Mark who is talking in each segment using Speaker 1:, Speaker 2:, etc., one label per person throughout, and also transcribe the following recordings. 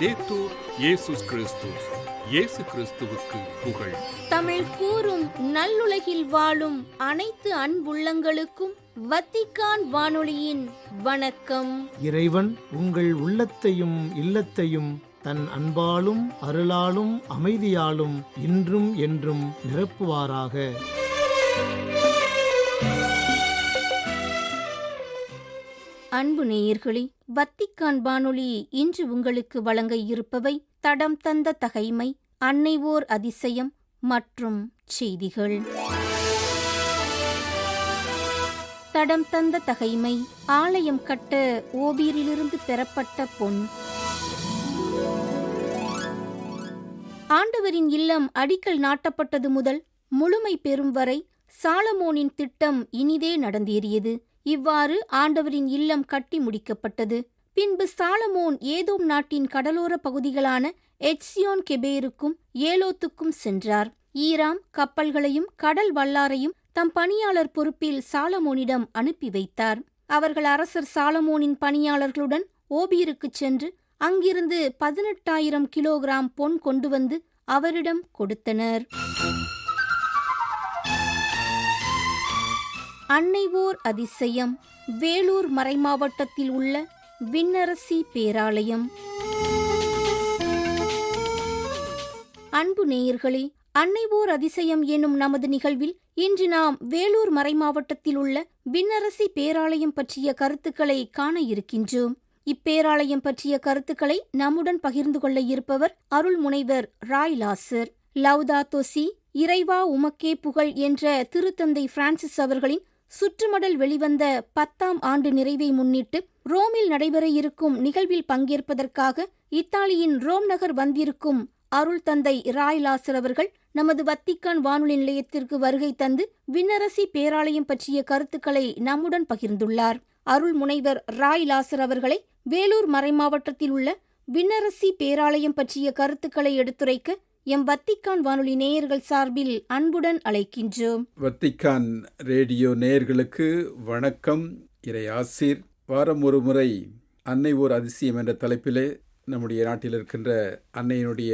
Speaker 1: லவ்தேத்தூர் இயேசுஸ் கிறிஸ்துஸ். இயேசு கிறிஸ்துவுக்கு புகழ்.
Speaker 2: தமிழ் கூறும் நல்லுலகில் வாழும் அனைத்து அன்புள்ளங்களுக்கும் வத்திக்கான் வானொலியின் வணக்கம்.
Speaker 3: இறைவன் உங்கள் உள்ளத்தையும் இல்லத்தையும் தன் அன்பாலும் அருளாலும் அமைதியாலும் இன்றும் என்றும் நிரப்புவாராக.
Speaker 2: அன்பு நேயர்களே, வத்திக்கான் வானொலி இன்று உங்களுக்கு வழங்க இருப்பவை தடம் தந்த தகைமை, அன்னை ஓர் அதிசயம் மற்றும் செய்திகள். தடம் தந்த தகைமை. ஆலயம் கட்ட ஓபீரிலிருந்து பெறப்பட்ட பொன். ஆண்டவரின் இல்லம் அடிக்கல் நாட்டப்பட்டது முதல் முழுமை பெறும் வரை சாலமோனின் திட்டம் இனிதே நடந்தேறியது. இவ்வாறு ஆண்டவரின் இல்லம் கட்டி முடிக்கப்பட்டது. பின்பு சாலமோன் ஏதோம் நாட்டின் கடலோர பகுதிகளான எட்சியோன் கெபேருக்கும் ஏலோத்துக்கும் சென்றார். ஈராம் கப்பல்களையும் கடல் வல்லாரையும் தம் பணியாளர் பொறுப்பில் சாலமோனிடம் அனுப்பி வைத்தார். அவர்கள் அரசர் சாலமோனின் பணியாளர்களுடன் ஓபீருக்கு சென்று அங்கிருந்து 18,000 கிலோகிராம் பொன் கொண்டு வந்து அவரிடம் கொடுத்தனர். அன்னை ஓர் அதிசயம். வேலூர் மறைமாவட்டத்தில் உள்ள விண்ணரசி பேராலயம். அன்பு நேயர்களே, அன்னை ஓர் அதிசயம் எனும் நமது நிகழ்வில் இன்று நாம் வேலூர் மறைமாவட்டத்தில் உள்ள விண்ணரசி பேராலயம் பற்றிய கருத்துக்களை காண இருக்கின்றோம். இப்பேராலயம் பற்றிய கருத்துக்களை நம்முடன் பகிர்ந்து கொள்ள இருப்பவர் அருள் முனைவர் ராய் லாசர். லவ்தாத்தோ சி, இறைவா உமக்கே புகழ் என்ற திருத்தந்தை பிரான்சிஸ் அவர்களின் சுற்றுமடல் வெளிவந்த 10ஆம் ஆண்டு நிறைவை முன்னிட்டு ரோமில் நடைபெற இருக்கும் நிகழ்வில் பங்கேற்பதற்காக இத்தாலியின் ரோம் நகர் வந்திருக்கும் அருள் தந்தை ராய் லாசர் அவர்கள் நமது வத்திக்கான் வானொலி நிலையத்திற்கு வருகை தந்து விண்ணரசி பேராலயம் பற்றிய கருத்துக்களை நம்முடன் பகிர்ந்துள்ளார். அருள் முனைவர் ராய் லாசர் அவர்களை வேலூர் மறைமாவட்டத்தில் உள்ள விண்ணரசி பேராலயம் பற்றிய கருத்துக்களை எடுத்துரைக்க எம் வத்திக்கான் வானொலி நேயர்கள் சார்பில் அன்புடன் அழைக்கின்றோம்.
Speaker 4: வத்திக்கான் ரேடியோ நேயர்களுக்கு வணக்கம். இறை ஆசீர். வாரம் ஒரு முறை அன்னை ஓர் அதிசயம் என்ற தலைப்பிலே நம்முடைய நாட்டில் இருக்கின்ற அன்னையினுடைய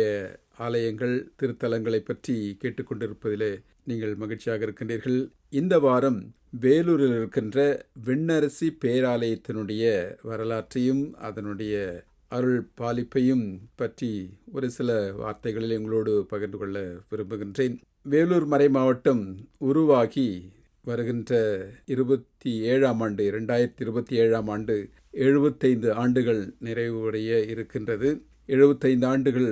Speaker 4: ஆலயங்கள், திருத்தலங்களை பற்றி கேட்டுக்கொண்டிருப்பதிலே நீங்கள் மகிழ்ச்சியாக இருக்கின்றீர்கள். இந்த வாரம் வேலூரில் இருக்கின்ற விண்ணரசி பேராலயத்தினுடைய வரலாற்றையும் அதனுடைய அருள் பாலிப்பையும் பற்றி ஒரு சில வார்த்தைகளில் எங்களோடு பகிர்ந்து கொள்ள விரும்புகின்றேன். வேலூர் மறை மாவட்டம் உருவாகி வருகின்ற 2027ஆம் ஆண்டு 75 ஆண்டுகள் நிறைவுடைய இருக்கின்றது. 75 ஆண்டுகள்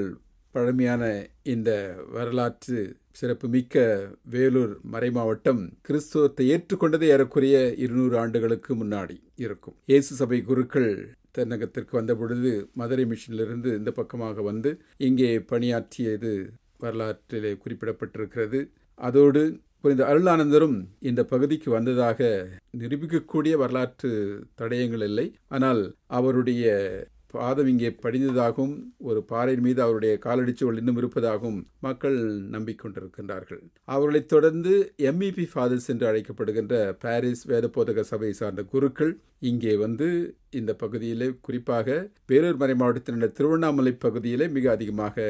Speaker 4: பழமையான இந்த வரலாற்று சிறப்புமிக்க வேலூர் மறைமாவட்டம் கிறிஸ்துவத்தை ஏற்றுக்கொண்டதே ஏறக்குறைய 200 ஆண்டுகளுக்கு முன்னாடி இருக்கும். இயேசு சபை குருக்கள் தென்னகத்திற்கு வந்த பொழுது மதுரை மிஷனிலிருந்து இந்த பக்கமாக வந்து இங்கே பணியாற்றியது வரலாற்றிலே குறிப்பிடப்பட்டிருக்கிறது. அதோடு புனித அருளானந்தரும் இந்த பகுதிக்கு வந்ததாக நிரூபிக்கக்கூடிய வரலாற்று தடயங்கள் இல்லை. ஆனால் அவருடைய பாதம் இங்கே படிந்ததாகவும் ஒரு பாறையின் மீது அவருடைய காலடிச்சுகள் இன்னும் இருப்பதாகவும் மக்கள் நம்பிக்கொண்டிருக்கின்றார்கள். அவர்களைத் தொடர்ந்து MEP ஃபாதர்ஸ் என்று அழைக்கப்படுகின்ற பாரிஸ் வேதபோதக சபை சார்ந்த குருக்கள் இங்கே வந்து இந்த பகுதியிலே, குறிப்பாக வேலூர் மறை மாவட்டத்தினுடைய திருவண்ணாமலை பகுதியிலே மிக அதிகமாக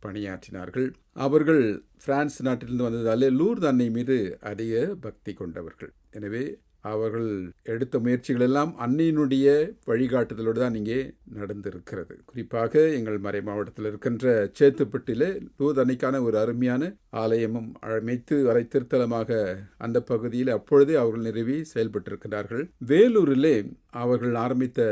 Speaker 4: பணியாற்றினார்கள். அவர்கள் பிரான்ஸ் நாட்டிலிருந்து வந்ததாலே லூர்து அன்னை மீது அதிக பக்தி கொண்டவர்கள். எனவே அவர்கள் எடுத்த முயற்சிகள் எல்லாம் அன்னையினுடைய வழிகாட்டுதலோடு தான் இங்கே நடந்திருக்கிறது. குறிப்பாக எங்கள் மறை மாவட்டத்தில் இருக்கின்ற சேத்துப்பட்டிலே லூர்து அன்னைக்கான ஒரு அருமையான ஆலயமும் அமைத்து வரை திருத்தலமாக அந்த பகுதியில் அப்பொழுதே அவர்கள் நிறுவி செயல்பட்டிருக்கிறார்கள். வேலூரிலே அவர்கள் ஆரம்பித்த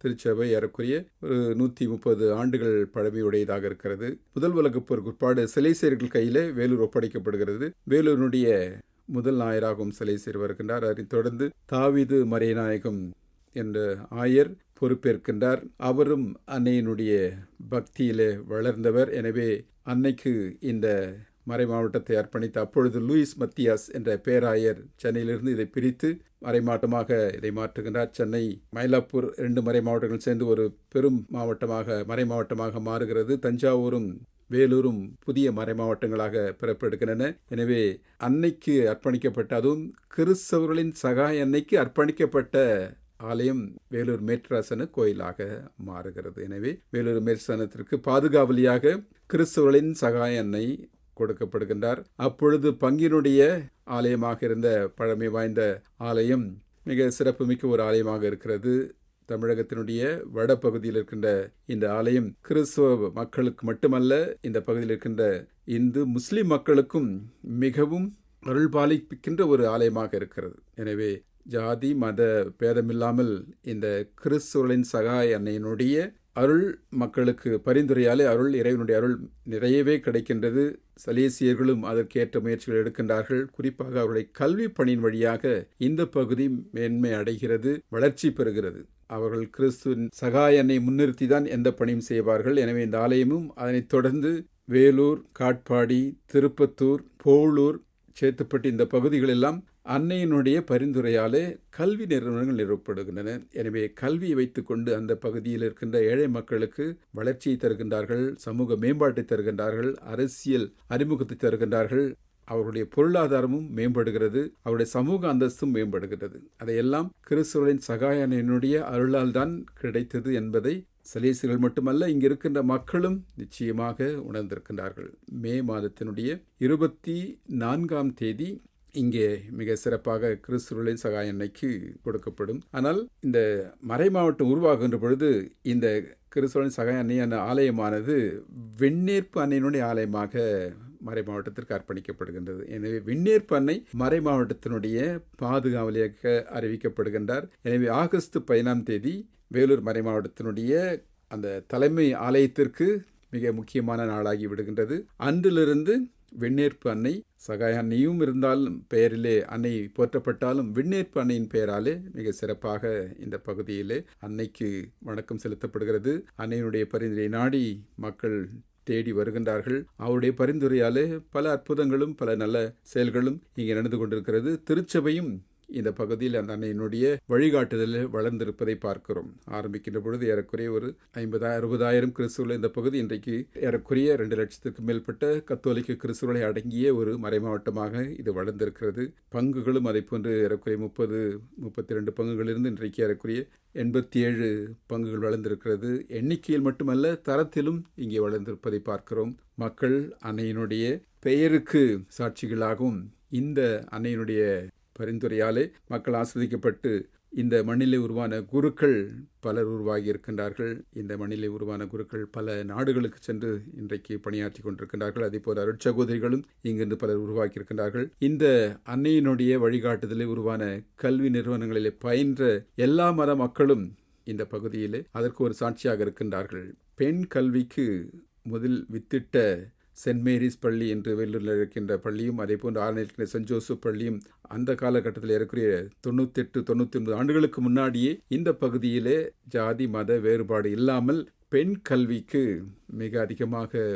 Speaker 4: திருச்சபை ஏறக்குறைய ஒரு 130 ஆண்டுகள் பழமையுடையதாக இருக்கிறது. முதல் உலகப் போருக்கு பிற்பாடு சிலைசேர்கள் கையிலே வேலூர் ஒப்படைக்கப்படுகிறது. வேலூரினுடைய முதல் நாயராகவும் சிலை செய்து வருகின்றார். அதைத் தொடர்ந்து தாவீது மறைநாயகம் என்ற ஆயர் பொறுப்பேற்கின்றார். அவரும் அன்னையினுடைய பக்தியிலே வளர்ந்தவர். எனவே அன்னைக்கு இந்த மறை மாவட்டத்தை அர்ப்பணித்த அப்பொழுது லூயிஸ் மத்தியாஸ் என்ற பேராயர் சென்னையிலிருந்து இதை பிரித்து மறைமாவட்டமாக இதை மாற்றுகின்றார். சென்னை, மயிலாப்பூர் 2 மறை மாவட்டங்கள் சேர்ந்து ஒரு பெரும் மறை மாவட்டமாக மாறுகிறது. தஞ்சாவூரும் வேலூரும் புதிய மறை மாவட்டங்களாக பிறப்பெடுக்கின்றன. எனவே அன்னைக்கு அர்ப்பணிக்கப்பட்ட, அதுவும் கிறிஸ்தவர்களின் சகாய அன்னைக்கு அர்ப்பணிக்கப்பட்ட ஆலயம் வேலூர் மேற்றாசன கோயிலாக மாறுகிறது. எனவே வேலூர் மேற்றாசனத்திற்கு பாதுகாவலியாக கிறிஸ்துவர்களின் சகாய அன்னை கொடுக்கப்படுகின்றார். அப்பொழுது பங்கினுடைய ஆலயமாக இருந்த பழமை வாய்ந்த ஆலயம் மிக சிறப்புமிக்க ஒரு ஆலயமாக இருக்கிறது. தமிழகத்தினுடைய வடபகுதியில் இருக்கின்ற இந்த ஆலயம் கிறிஸ்துவ மக்களுக்கு மட்டுமல்ல, இந்த பகுதியில் இருக்கின்ற இந்து முஸ்லிம் மக்களுக்கும் மிகவும் அருள் பாலிக்கின்ற ஒரு ஆலயமாக இருக்கிறது. எனவே ஜாதி மத பேதமில்லாமல் இந்த கிறிஸ்துவர்களின் சகாய அன்னையினுடைய அருள் மக்களுக்கு பரிந்துரையாலே இறைவனுடைய அருள் நிறையவே கிடைக்கின்றது. சலேசியர்களும் அதற்கேற்ற முயற்சிகள் எடுக்கின்றார்கள். குறிப்பாக அவருடைய கல்வி பணியின் வழியாக இந்த பகுதி மேன்மை அடைகிறது, வளர்ச்சி பெறுகிறது. அவர்கள் கிறிஸ்துவின் சகாய அன்னை முன்னிறுத்தி தான் எந்த பணியும் செய்வார்கள். எனவே இந்த ஆலயமும் அதனைத் தொடர்ந்து வேலூர், காட்பாடி, திருப்பத்தூர், போளூர், சேத்துப்பட்டு இந்த பகுதிகளெல்லாம் அன்னையினுடைய பரிந்துரையாலே கல்வி நிறுவனங்கள் நிறுவப்படுகின்றன. எனவே கல்வியை வைத்துக்கொண்டு அந்த பகுதியில் இருக்கின்ற ஏழை மக்களுக்கு வளர்ச்சியை தருகின்றார்கள், சமூக மேம்பாட்டை தருகின்றார்கள், அரசியல் அறிமுகத்தை தருகின்றார்கள். அவருடைய பொருளாதாரமும் மேம்படுகிறது, அவருடைய சமூக அந்தஸ்தும் மேம்படுகிறது. அதையெல்லாம் கிறிஸ்துவின் சகாய அன்னையினுடைய அருளால் தான் கிடைத்தது என்பதை சலேசியர்கள் மட்டுமல்ல, இங்கு இருக்கின்ற மக்களும் நிச்சயமாக உணர்ந்திருக்கின்றார்கள். மே மாதத்தினுடைய 24ஆம் தேதி இங்கே மிக சிறப்பாக கிறிஸ்துவின் சகாய அன்னைக்கு கொடுக்கப்படும். ஆனால் இந்த மறைமாவட்டம் உருவாகின்ற பொழுது இந்த கிறிஸ்துவின் சகாய அன்னையான ஆலயமானது வெண்ணேற்பு அன்னையினுடைய ஆலயமாக மறை மாவட்டத்திற்கு அர்ப்பணிக்கப்படுகின்றது. எனவே வெண்ணேற்பு அன்னை மறை மாவட்டத்தினுடைய பாதுகாவலியாக அறிவிக்கப்படுகின்றார். எனவே ஆகஸ்ட் 15ஆம் தேதி வேலூர் மறை மாவட்டத்தினுடைய அந்த தலைமை ஆலயத்திற்கு மிக முக்கியமான நாளாகி விடுகின்றது. அன்றிலிருந்து வெண்ணேற்பு அன்னை சகாய அன்னையும் இருந்தாலும் பெயரிலே அன்னை போற்றப்பட்டாலும் வெண்ணேற்பு அன்னையின் பெயராலே மிக சிறப்பாக இந்த பகுதியிலே அன்னைக்கு வணக்கம் செலுத்தப்படுகிறது. அன்னையினுடைய பரிந்துரை நாடி மக்கள் தேடி வருகின்றார்கள். அவருடைய பரிந்துரையாலே பல அற்புதங்களும் பல நல்ல செயல்களும் இங்கே நடந்து கொண்டிருக்கிறது. திருச்சபையும் இந்த பகுதியில் அந்த அன்னையினுடைய வழிகாட்டுதலில் வளர்ந்திருப்பதை பார்க்கிறோம். ஆரம்பிக்கின்ற பொழுது ஏறக்குறைய ஒரு 50,000-60,000 கிறிஸ்துவர்கள் இந்த பகுதி இன்றைக்கு ஏறக்குறைய 2 லட்சத்துக்கு மேற்பட்ட கத்தோலிக்க கிறிஸ்துவர்களை அடங்கிய ஒரு மறைமாவட்டமாக இது வளர்ந்திருக்கிறது. பங்குகளும் அதை போன்று ஏறக்குறைய 30-32 பங்குகளிலிருந்து இன்றைக்கு ஏறக்குறைய 87 பங்குகள் வளர்ந்திருக்கிறது. எண்ணிக்கையில் மட்டுமல்ல, தரத்திலும் இங்கே வளர்ந்திருப்பதை பார்க்கிறோம். மக்கள் அன்னையினுடைய பெயருக்கு சாட்சிகளாகவும் இந்த அன்னையினுடைய பரிந்துரையாலே மக்கள் ஆஸ்வதிக்கப்பட்டு இந்த மண்ணிலே உருவான குருக்கள் பலர் உருவாகி இருக்கின்றார்கள். இந்த மண்ணிலே உருவான குருக்கள் பல நாடுகளுக்கு சென்று இன்றைக்கு பணியாற்றி கொண்டிருக்கின்றார்கள். அதே போல அருட்சகோதரிகளும் இங்கிருந்து பலர் உருவாக்கி இருக்கின்றார்கள். இந்த அன்னையினுடைய வழிகாட்டுதலில் உருவான கல்வி நிறுவனங்களிலே பயின்ற எல்லா மத மக்களும் இந்த பகுதியிலே அதற்கு ஒரு சாட்சியாக இருக்கின்றார்கள். பெண் கல்விக்கு முதல் வித்திட்ட சென்ட் மேரிஸ் பள்ளி என்று வேலூரில் இருக்கின்ற பள்ளியும், அதே போன்று ஆரணில் சென்ட் ஜோசப் பள்ளியும் அந்த காலகட்டத்தில் ஏறக்குறைய 98-99 ஆண்டுகளுக்கு முன்னாடியே இந்த பகுதியிலே ஜாதி மத வேறுபாடு இல்லாமல் பெண் கல்விக்கு மிக அதிகமாக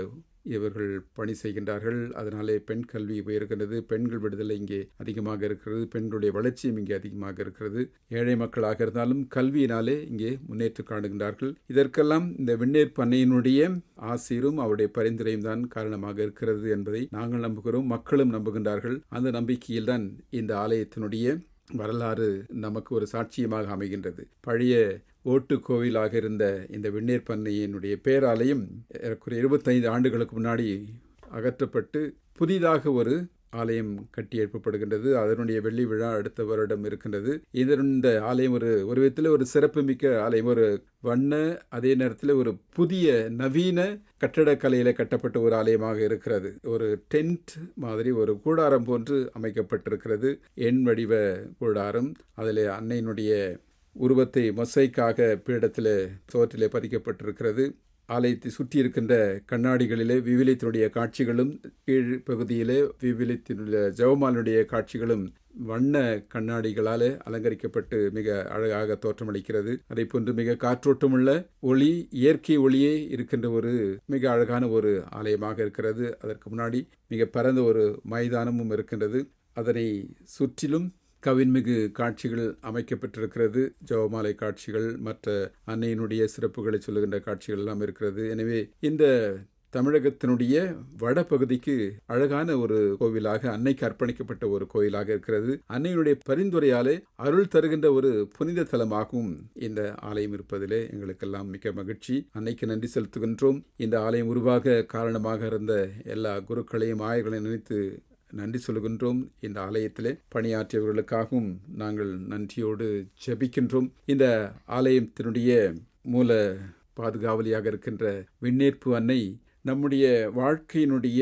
Speaker 4: இவர்கள் பணி செய்கின்றார்கள். அதனாலே பெண் கல்வி உயர்கிறது, பெண்கள் விடுதலை இங்கே அதிகமாக இருக்கிறது, பெண்களுடைய வளர்ச்சியும் இங்கே அதிகமாக இருக்கிறது. ஏழை மக்களாக இருந்தாலும் கல்வியினாலே இங்கே முன்னேற்றம் காணுகின்றார்கள். இதற்கெல்லாம் இந்த வெண்ணேற்பு அன்னையினுடைய ஆசீரும் அவருடைய பரிந்துரையும் தான் காரணமாக இருக்கிறது என்பதை நாங்கள் நம்புகிறோம், மக்களும் நம்புகின்றார்கள். அந்த நம்பிக்கையில் தான் இந்த ஆலயத்தினுடைய வரலாறு நமக்கு ஒரு சாட்சியமாக அமைகின்றது. பழைய ஓட்டு கோவிலாக இருந்த இந்த வெண்ணேற்பு அன்னையினுடைய பேராலயம் 25 ஆண்டுகளுக்கு முன்னாடி அகற்றப்பட்டு புதிதாக ஒரு ஆலயம் கட்டி எழுப்பப்படுகின்றது. அதனுடைய வெள்ளி விழா அடுத்த வருடம் இருக்கின்றது. இந்த ஆலயம் ஒரு விதத்தில் ஒரு சிறப்புமிக்க ஆலயம், ஒரு வண்ண அதே நேரத்தில் ஒரு புதிய நவீன கட்டடக்கலையில கட்டப்பட்ட ஒரு ஆலயமாக இருக்கிறது. ஒரு டென்ட் மாதிரி ஒரு கூடாரம் போன்று அமைக்கப்பட்டிருக்கிறது, எண் வடிவ கூடாரம். அதில் அன்னையினுடைய உருவத்தை மொசைக்காக பீடத்தில் சோற்றிலே பதிக்கப்பட்டிருக்கிறது. ஆலயத்தை சுற்றி இருக்கின்ற கண்ணாடிகளிலே விவிலியத்தினுடைய காட்சிகளும், கீழ் பகுதியிலே விவிலியத்தினுடைய ஜெபமாலையுடைய காட்சிகளும் வண்ண கண்ணாடிகளாலே அலங்கரிக்கப்பட்டு மிக அழகாக தோற்றமளிக்கிறது. அதை போன்று மிக காற்றோட்டமுள்ள ஒளி, இயற்கை ஒளியே இருக்கின்ற ஒரு மிக அழகான ஒரு ஆலயமாக இருக்கிறது. அதற்கு முன்னாடி மிக பரந்த ஒரு மைதானமும் இருக்கின்றது. அதனை சுற்றிலும் கவின்மிகு காட்சிகள் அமைக்கப்பட்டிருக்கிறது. ஜெபமாலை காட்சிகள், மற்ற அன்னையினுடைய சிறப்புகளை சொல்லுகின்ற காட்சிகள் எல்லாம் இருக்கிறது. எனவே இந்த தமிழகத்தினுடைய வடபகுதிக்கு அழகான ஒரு கோவிலாக, அன்னைக்கு அர்ப்பணிக்கப்பட்ட ஒரு கோயிலாக இருக்கிறது. அன்னையினுடைய பரிந்துரையாலே அருள் தருகின்ற ஒரு புனித தலமாகவும் இந்த ஆலயம் இருப்பதிலே எங்களுக்கெல்லாம் மிக மகிழ்ச்சி. அன்னைக்கு நன்றி செலுத்துகின்றோம். இந்த ஆலயம் உருவாக காரணமாக இருந்த எல்லா குருக்களையும் ஆயர்களையும் நினைத்து நன்றி சொல்கின்றோம். இந்த ஆலயத்திலே பணியாற்றியவர்களுக்காகவும் நாங்கள் நன்றியோடு ஜெபிக்கின்றோம். இந்த ஆலயத்தினுடைய மூல பாதுகாவலியாக இருக்கின்ற விண்ணேற்பு அன்னை நம்முடைய வாழ்க்கையினுடைய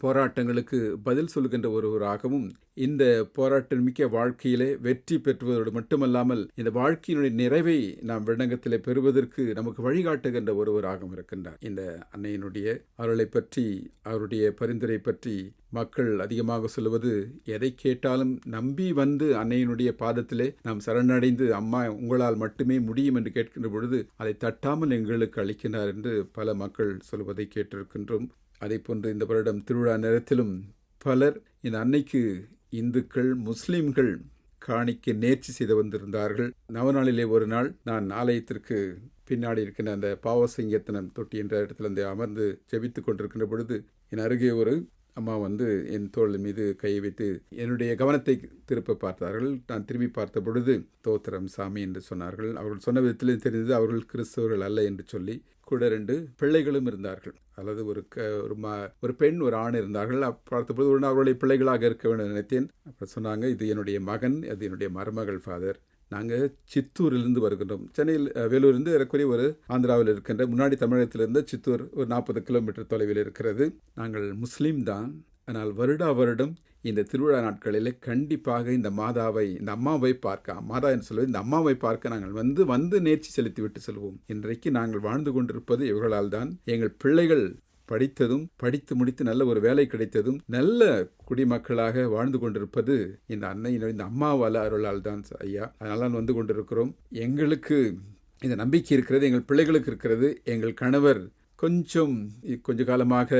Speaker 4: போராட்டங்களுக்கு பதில் சொல்கின்ற ஒருவராகவும், இந்த போராட்டம் மிக்க வாழ்க்கையிலே வெற்றி பெற்றுவதோடு மட்டுமல்லாமல் இந்த வாழ்க்கையினுடைய நிறைவை நாம் விண்ணகத்திலே பெறுவதற்கு நமக்கு வழிகாட்டுகின்ற ஒருவராகவும் இருக்கின்றார். இந்த அன்னையினுடைய அருளை பற்றி, அவருடைய பரிந்துரை பற்றி மக்கள் அதிகமாக சொல்லுவது, எதை கேட்டாலும் நம்பி வந்து அன்னையினுடைய பாதத்திலே நாம் சரணடைந்து, அம்மா உங்களால் மட்டுமே முடியும் என்று கேட்கின்ற பொழுது அதை தட்டாமல் எங்களுக்கு அளிக்கின்றார் என்று பல மக்கள் சொல்வதை கேட்டிருக்கின்றோம். அதே போன்று இந்த வருடம் திருவிழா நேரத்திலும் பலர் இந்த அன்னைக்கு இந்துக்கள், முஸ்லிம்கள் காணிக்க நேர்ச்சி செய்து வந்திருந்தார்கள். நவநாளிலே ஒரு நாள் நான் ஆலயத்திற்கு பின்னாடி இருக்கின்ற அந்த பாவசிங்கத்தனம் தொட்டி என்ற இடத்துல வந்து அமர்ந்து ஜெபித்துக் கொண்டிருக்கின்ற பொழுது என் அருகே ஒரு அம்மா வந்து என் தோள் மீது கையை வைத்து என்னுடைய கவனத்தை திருப்ப பார்த்தார்கள். நான் திரும்பி பார்த்த பொழுது தோத்திரம் சாமி என்று சொன்னார்கள். அவர்கள் சொன்ன விதத்திலே தெரிந்தது அவர்கள் கிறிஸ்தவர்கள் அல்ல என்று சொல்லி. கூட 2 பிள்ளைகளும் இருந்தார்கள். அல்லது ஒரு பெண், ஒரு ஆண் இருந்தார்கள். பார்த்தபோது ஒரு அவருடைய பிள்ளைகளாக இருக்க வேண்டும் நினைத்தேன். அப்புறம் சொன்னாங்க, இது என்னுடைய மகன், அது என்னுடைய மருமகள் ஃபாதர். நாங்கள் சித்தூரிலிருந்து வருகின்றோம். சென்னையில், வேலூரிலிருந்து ஏறக்குறைய ஒரு ஆந்திராவில் இருக்கின்ற, முன்னாடி தமிழகத்திலிருந்து சித்தூர் ஒரு 40 கிலோமீட்டர் தொலைவில் இருக்கிறது. நாங்கள் முஸ்லீம் தான். ஆனால் வருடம் இந்த திருவிழா நாட்களில் கண்டிப்பாக இந்த மாதாவை, இந்த அம்மாவை பார்க்க, மாதா என்று சொல்வது இந்த அம்மாவை பார்க்க நாங்கள் வந்து நேர்ச்சி செலுத்தி விட்டு செல்வோம். இன்றைக்கு நாங்கள் வாழ்ந்து கொண்டிருப்பது இவர்களால் தான். எங்கள் பிள்ளைகள் படித்து முடித்து நல்ல ஒரு வேலை கிடைத்ததும் நல்ல குடிமக்களாக வாழ்ந்து கொண்டிருப்பது இந்த அன்னையினுடைய, இந்த அம்மாவால் அருளால் தான் ஐயா. அதனால வந்து கொண்டிருக்கிறோம். எங்களுக்கு இந்த நம்பிக்கை இருக்கிறது, எங்கள் பிள்ளைகளுக்கு இருக்கிறது. எங்கள் கணவர் கொஞ்ச காலமாக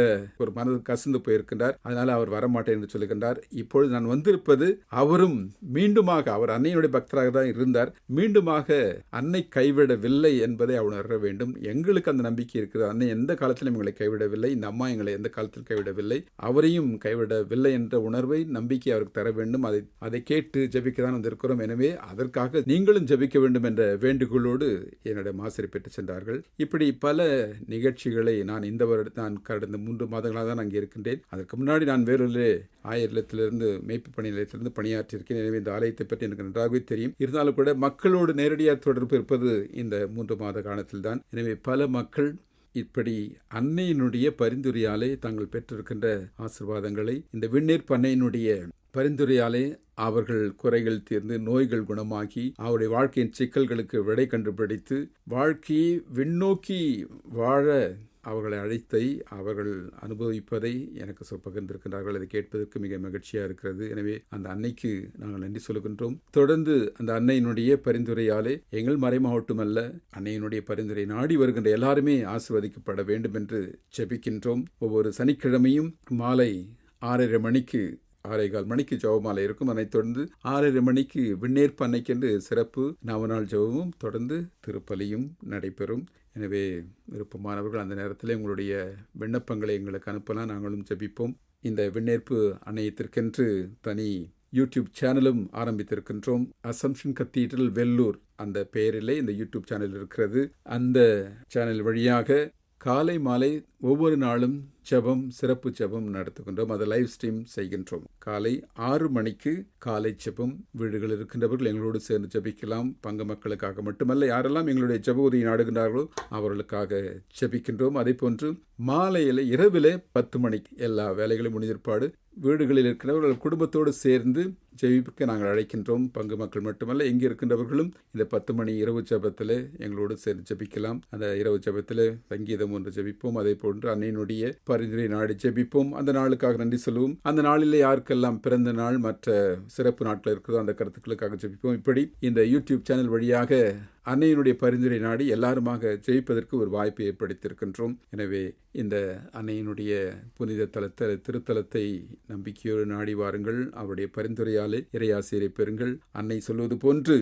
Speaker 4: ஒரு மனது கசந்து போயிருக்கின்றார். அதனால அவர் வரமாட்டேன் என்று சொல்லுகின்றார். இப்பொழுது நான் வந்திருப்பது, அவரும் மீண்டுமாக, அவர் அன்னையினுடைய பக்தராக தான் இருந்தார், மீண்டுமாக அன்னை கைவிடவில்லை என்பதை அவர் உணர வேண்டும். எங்களுக்கு அந்த நம்பிக்கை இருக்கிறது. அன்னை எந்த காலத்திலும் எங்களை கைவிடவில்லை, இந்த அம்மா எங்களை எந்த காலத்தில் கைவிடவில்லை, அவரையும் கைவிடவில்லை என்ற உணர்வை, நம்பிக்கை அவருக்கு தர வேண்டும். அதை கேட்டு ஜெபிக்க தான் வந்திருக்கிறோம். எனவே அதற்காக நீங்களும் ஜெபிக்க வேண்டும் என்ற வேண்டுகோளோடு என்னிடம் ஆசிரியர் பெற்று சென்றார்கள். இப்படி பல நிகழ்ச்சிகளை நான் இந்த வருடம், நான் கடந்த 3 மாதங்களாக தான் அங்கே இருக்கின்றேன். அதற்கு முன்னாடி நான் வேலூரிலே ஆயர் இல்லத்திலிருந்து, மேய்ப்பு பணி நிலையத்திலிருந்து பணியாற்றியிருக்கேன். எனவே இந்த ஆலயத்தை பற்றி எனக்கு நன்றாகவே தெரியும். இருந்தாலும் கூட மக்களோடு நேரடியாக தொடர்பு இருப்பது இந்த 3 மாத காலத்தில் தான். எனவே பல மக்கள் இப்படி அன்னையினுடைய பரிந்துரையாலே தாங்கள் பெற்றிருக்கின்ற ஆசீர்வாதங்களை, இந்த விண்ணேற்பு அன்னையினுடைய பரிந்துரையாலே அவர்கள் குறைகள் தீர்ந்து, நோய்கள் குணமாகி, அவருடைய வாழ்க்கையின் சிக்கல்களுக்கு விடை கண்டுபிடித்து, வாழ்க்கையை விண்ணோக்கி வாழ அவர்களை அழைத்தை அவர்கள் அனுபவிப்பதை எனக்கு பகிர்ந்திருக்கின்றார்கள். அதை கேட்பதற்கு மிக மகிழ்ச்சியாக இருக்கிறது. எனவே அந்த அன்னைக்கு நாங்கள் நன்றி சொல்கின்றோம். தொடர்ந்து அந்த அன்னையினுடைய பரிந்துரையாலே எங்கள் மறைமாவட்டம் அல்ல, அன்னையினுடைய பரிந்துரை நாடி வருகின்ற எல்லாருமே ஆசீர்வதிக்கப்பட வேண்டும் என்று ஜெபிக்கின்றோம். ஒவ்வொரு சனிக்கிழமையும் மாலை 6:30 மணிக்கு, 6:15 மணிக்கு ஜெபமாலை இருக்கும். அதனைத் தொடர்ந்து 6:30 மணிக்கு விண்ணேற்பு அன்னைக்கென்று சிறப்பு நவநாள் ஜெபமும் தொடர்ந்து திருப்பலியும் நடைபெறும். எனவே விருப்பமானவர்கள் அந்த நேரத்தில் உங்களுடைய விண்ணப்பங்களை எங்களுக்கு அனுப்பலாம், நாங்களும் ஜெபிப்போம். இந்த விண்ணேற்பு அன்னையத்திற்கென்று தனி யூடியூப் சேனலும் ஆரம்பித்திருக்கின்றோம். அசம்ஷன் கத்தீட்ரல் வெல்லூர் அந்த பெயரிலே இந்த யூடியூப் சேனல் இருக்கிறது. அந்த சேனல் வழியாக காலை மாலை ஒவ்வொரு நாளும் ஜெபம், சிறப்பு ஜெபம் நடத்துகின்றோம். அதை லைவ் ஸ்ட்ரீம் செய்கின்றோம். காலை 6 மணிக்கு காலை ஜெபம். வீடுகள் இருக்கின்றவர்கள் எங்களோடு சேர்ந்து ஜெபிக்கலாம். பங்கு மக்களுக்காக மட்டுமல்ல, யாரெல்லாம் எங்களுடைய ஜெப உதவி நாடுகின்றார்களோ அவர்களுக்காக ஜெபிக்கின்றோம். அதே போன்று மாலையில், இரவிலே 10 மணிக்கு எல்லா வேலைகளும் முடிந்திருப்பாடு வீடுகளில் இருக்கிறவர்கள் குடும்பத்தோடு சேர்ந்து ஜெபிக்க நாங்கள் அழைக்கின்றோம். பங்கு மக்கள் மட்டுமல்ல, எங்கே இருக்கின்றவர்களும் இந்த 10 மணி இரவு ஜெபத்தில் எங்களோடு சேர்ந்து ஜெபிக்கலாம். அந்த இரவு ஜெபத்தில் சங்கீதம் ஒன்று ஜெபிப்போம். அதே போன்று அன்னையினுடைய பரிந்துரை நாடி ஜெபிப்போம். அந்த நாளுக்காக நன்றி சொல்லுவோம். அந்த நாளிலே யாருக்கெல்லாம் பிறந்த நாள், மற்ற சிறப்பு நாட்கள் இருக்கிறதோ அந்த கருத்துக்களுக்காக ஜெபிப்போம். இப்படி இந்த யூடியூப் சேனல் வழியாக அன்னையினுடைய பரிந்துரை நாடி எல்லாருமாக ஜெயிப்பதற்கு ஒரு வாய்ப்பை ஏற்படுத்தியிருக்கின்றோம். எனவே இந்த அன்னையினுடைய புனித திருத்தலத்தை நம்பிக்கையோடு நாடி வாருங்கள். அவருடைய பரிந்துரையாலே இறையாசிரியரை பெறுங்கள். அன்னை சொல்வது போன்று,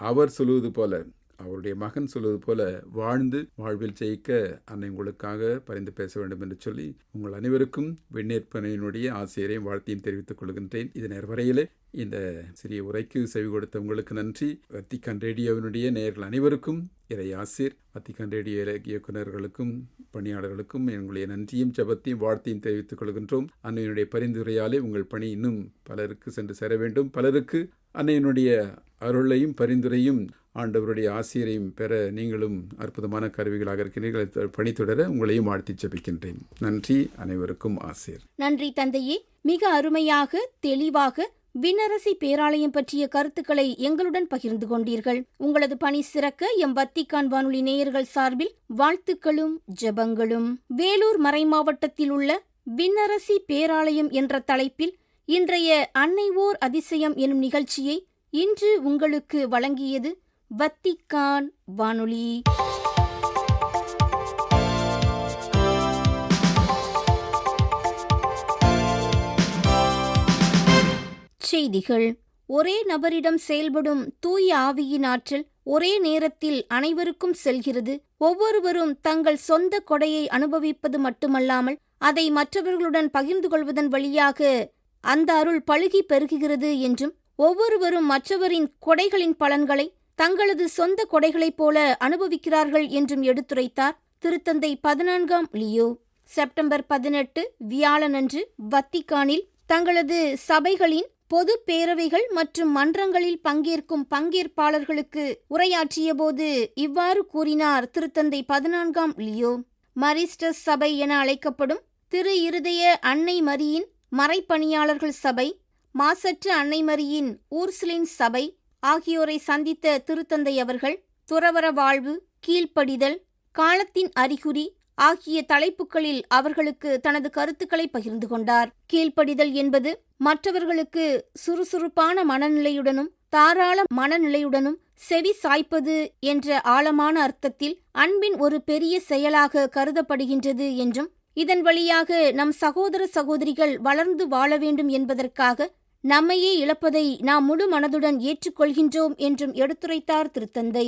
Speaker 4: அவர் சொல்வது போல அவருடைய மகன் சொல்வது போல வாழ்ந்து வாழ்வில் ஜெயிக்க அன்னை உங்களுக்காக பரிந்து பேச வேண்டும் என்று சொல்லி உங்கள் அனைவருக்கும் விண்ணேற்பனையினுடைய ஆசிரியரையும் வாழ்த்தையும் தெரிவித்துக் கொள்கின்றேன். இதன் வரையிலே இந்த சிறிய உரைக்கு செவி கொடுத்த உங்களுக்கு நன்றி. வத்திக்கான் ரேடியோவினுடைய நேயர்கள் அனைவருக்கும் இறை ஆசிர், வத்திக்கான் ரேடியோ இயக்குநர்களுக்கும் பணியாளர்களுக்கும் எங்களுடைய நன்றியும் ஜெபத்தையும் வாழ்த்தையும் தெரிவித்துக் கொள்கின்றோம். அன்னையினுடைய பரிந்துரையாலே உங்கள் பணி இன்னும் பலருக்கு சென்று சேர வேண்டும். பலருக்கு அன்னையினுடைய அருளையும் பரிந்துரையும் ஆண்டவருடைய ஆசிரியரையும் பெற நீங்களும் அற்புதமான கருவிகளாக இருக்கிறீர்கள். பணி தொடர உங்களையும் வாழ்த்தி ஜெபிக்கின்றேன். நன்றி. அனைவருக்கும் ஆசிர்.
Speaker 2: நன்றி தந்தையே. மிக அருமையாக தெளிவாக விண்ணரசி பேராலயம் பற்றிய கருத்துக்களை எங்களுடன் பகிர்ந்து கொண்டீர்கள். உங்களது பணி சிறக்க எம் வத்திக்கான் வானொலி நேயர்கள் சார்பில் வாழ்த்துக்களும் ஜெபங்களும். வேலூர் மறைமாவட்டத்தில் உள்ள விண்ணரசி பேராலயம் என்ற தலைப்பில் இன்றைய அன்னை ஓர் அதிசயம் எனும் நிகழ்ச்சியை இன்று உங்களுக்கு வழங்கியது வத்திக்கான் வானொலி. செய்திகள். ஒரே நபரிடம் செயல்படும் தூய ஆவியின் ஆற்றல் ஒரே நேரத்தில் அனைவருக்கும் செல்கிறது. ஒவ்வொருவரும் தங்கள் சொந்த கொடையை அனுபவிப்பது மட்டுமல்லாமல் அதை மற்றவர்களுடன் பகிர்ந்து கொள்வதன் வழியாக அந்த அருள் பழுகி பெருகுகிறது என்றும், ஒவ்வொருவரும் மற்றவரின் கொடைகளின் பலன்களை தங்களது சொந்த கொடைகளைப் போல அனுபவிக்கிறார்கள் என்றும் எடுத்துரைத்தார் திருத்தந்தை 14ஆம் லியோ. செப்டம்பர் 18 வியாழனன்று வத்திக்கானில் தங்களது சபைகளின் பொது பேரவைகள் மற்றும் மன்றங்களில் பங்கேற்கும் பங்கேற்பாளர்களுக்கு உரையாற்றிய போது இவ்வாறு கூறினார் திருத்தந்தை 14ஆம் லியோ. மரிஸ்டஸ் சபை என அழைக்கப்படும் திரு இருதய அன்னை மரியின் மறைப்பணியாளர்கள் சபை, மாசற்ற அன்னை மரியின் ஊர்சுலின் சபை ஆகியோரை சந்தித்த திருத்தந்தை அவர்கள் துறவற வாழ்வு, கீழ்ப்படிதல், காலத்தின் அறிகுறி ஆகிய தலைப்புகளில் அவர்களுக்கு தனது கருத்துக்களை பகிர்ந்து கொண்டார். கீழ்ப்படிதல் என்பது மற்றவர்களுக்கு சுறுசுறுப்பான மனநிலையுடனும் தாராள மனநிலையுடனும் செவி சாய்ப்பது என்ற ஆழமான அர்த்தத்தில் அன்பின் ஒரு பெரிய செயலாக கருதப்படுகின்றது என்றும், இதன் வழியாக நம் சகோதர சகோதரிகள் வளர்ந்து வாழ வேண்டும் என்பதற்காக நம்மையே இழப்பதை நாம் முழு மனதுடன் ஏற்றுக்கொள்கின்றோம் என்றும் எடுத்துரைத்தார் திருத்தந்தை.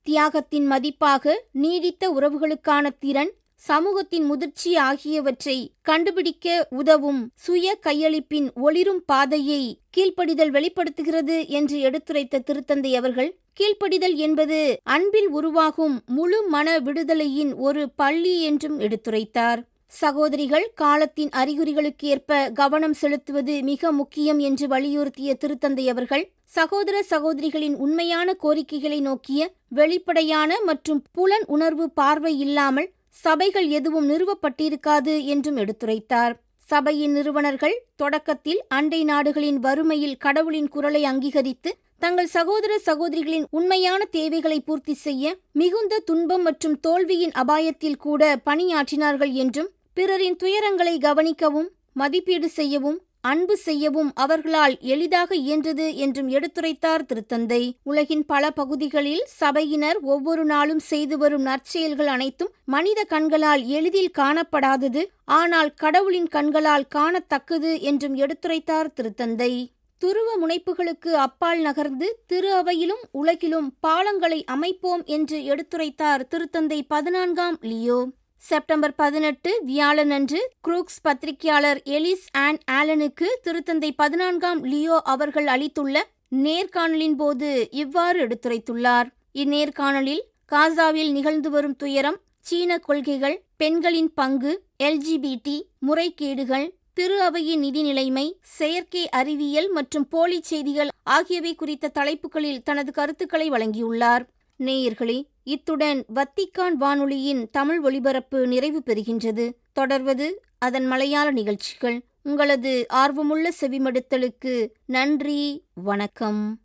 Speaker 2: தியாகத்தின் மதிப்பாக நீடித்த உறவுகளுக்கான திறன், சமூகத்தின் முதிர்ச்சி ஆகியவற்றை கண்டுபிடிக்க உதவும் சுய கையளிப்பின் ஒளிரும் பாதையை கீழ்ப்படிதல் வெளிப்படுத்துகிறது என்று எடுத்துரைத்த திருத்தந்தை அவர்கள், கீழ்ப்படிதல் என்பது அன்பில் உருவாகும் முழு மன விடுதலையின் ஒரு பள்ளி என்றும் எடுத்துரைத்தார். சகோதரிகள் காலத்தின் அறிகுறிகளுக்கு ஏற்ப கவனம் செலுத்துவது மிக முக்கியம் என்று வலியுறுத்திய திருத்தந்தை அவர்கள், சகோதர சகோதரிகளின் உண்மையான கோரிக்கைகளை நோக்கிய வெளிப்படையான மற்றும் புலன் உணர்வு பார்வை இல்லாமல் சபைகள் எதுவும் நிறுவப்பட்டிருக்காது என்றும் எடுத்துரைத்தார். சபையின் நிறுவனர்கள் தொடக்கத்தில் அண்டை நாடுகளின் வறுமையில் கடவுளின் குரலை அங்கீகரித்து தங்கள் சகோதர சகோதரிகளின் உண்மையான தேவைகளை பூர்த்தி செய்ய மிகுந்த துன்பம் மற்றும் தோல்வியின் அபாயத்தில் கூட பணியாற்றினார்கள் என்றும், பிறரின் துயரங்களை கவனிக்கவும் மதிப்பீடு செய்யவும் அன்பு செய்யவும் அவர்களால் எளிதாக இயன்றது என்றும் எடுத்துரைத்தார் திருத்தந்தை. உலகின் பல பகுதிகளில் சபையினர் ஒவ்வொரு நாளும் செய்து வரும் நற்செயல்கள் அனைத்தும் மனித கண்களால் எளிதில் காணப்படாதது, ஆனால் கடவுளின் கண்களால் காணத்தக்கது என்றும் எடுத்துரைத்தார் திருத்தந்தை. துருவ முனைப்புகளுக்கு அப்பால் நகர்ந்து திரு அவையிலும் உலகிலும் பாலங்களை அமைப்போம் என்று எடுத்துரைத்தார் திருத்தந்தை 14ஆம் லியோ. செப்டம்பர் 18 வியாழனன்று குரூக்ஸ் பத்திரிகையாளர் எலிஸ் ஆன் ஆலனுக்கு திருத்தந்தை 14ஆம் லியோ அவர்கள் அளித்துள்ள நேர்காணலின் போது இவ்வாறு எடுத்துரைத்துள்ளார். இந்நேர்காணலில் காசாவில் நிகழ்ந்து வரும் துயரம், சீன கொள்கைகள், பெண்களின் பங்கு, LGBT முறைகேடுகள், திரு அவையின் நிதி நிலைமை, செயற்கை அறிவியல் மற்றும் போலி செய்திகள் ஆகியவை குறித்த தலைப்புகளில் தனது கருத்துக்களை வழங்கியுள்ளார். நேயர்களே, இத்துடன் வத்திக்கான் வானொலியின் தமிழ் ஒலிபரப்பு நிறைவு பெறுகின்றது. தொடர்வது அதன் மலையாள நிகழ்ச்சிகள். உங்களது ஆர்வமுள்ள செவிமடுத்தலுக்கு நன்றி. வணக்கம்.